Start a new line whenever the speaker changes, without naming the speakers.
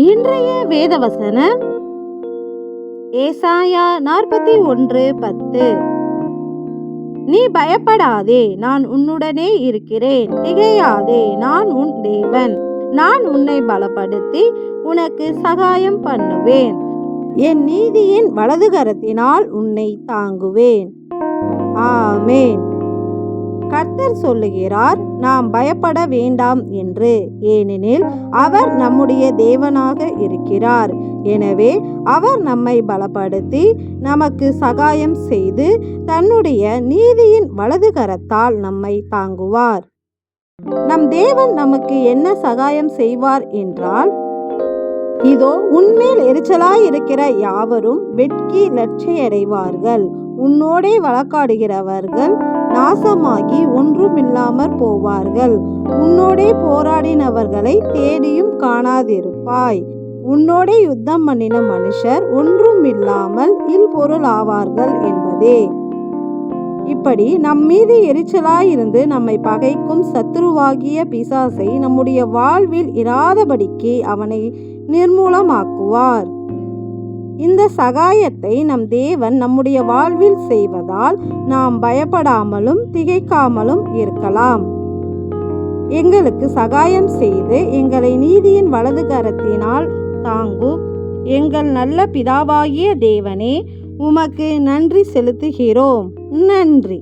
இன்றைய வேதவசனம் ஏசாயா 41:10. நீ பயப்படாதே, நான் உன்னுடனே இருக்கிறேன். திகையாதே, நான் உன் தேவன். நான் உன்னை பலப்படுத்தி உனக்கு சகாயம் பண்ணுவேன். என் நீதியின் வலதுகரத்தினால் உன்னை தாங்குவேன். ஆமென். கர்த்தர் சொல்லுகிறார், நாம் பயப்பட வேண்டாம் என்று. ஏனெனில் அவர் நம்முடைய தேவனாக இருக்கிறார். எனவே அவர் நம்மை பலப்படுத்தி நமக்கு சகாயம் செய்து தன்னுடைய நீதியின் வலதுகரத்தால் நம்மை தாங்குவார். நம் தேவன் நமக்கு என்ன சகாயம் செய்வார் என்றால், இதோ உன்மேல் எரிச்சலாயிருக்கிற யாவரும் வெட்கி லட்சையடைவார்கள். உன்னோடே வழக்காடுகிறவர்கள் நாசமாகி ஒன்றுமில்லாமற் போவார்கள். உன்னோடே போராடினவர்களை தேடியும் காணாதிருப்பாய். உன்னோடே யுத்தம் பண்ணின மனுஷர் ஒன்றுமில்லாமல் இல்பொருள் ஆவார்கள் என்பதே. இப்படி நம்மீது எரிச்சலாயிருந்து நம்மை பகைக்கும் சத்துருவாகிய பிசாசை நம்முடைய வாழ்வில் இராதபடிக்கு அவனை நிர்மூலமாக்குவார். இந்த சகாயத்தை நம் தேவன் நம்முடைய வாழ்வில் செய்வதால் நாம் பயப்படாமலும் திகைக்காமலும் இருக்கலாம். எங்களுக்கு சகாயம் செய்து எங்களை நீதியின் வலதுகரத்தினால் தாங்கும் எங்கள் நல்ல பிதாவாகிய தேவனே, உமக்கு நன்றி செலுத்துகிறோம். நன்றி.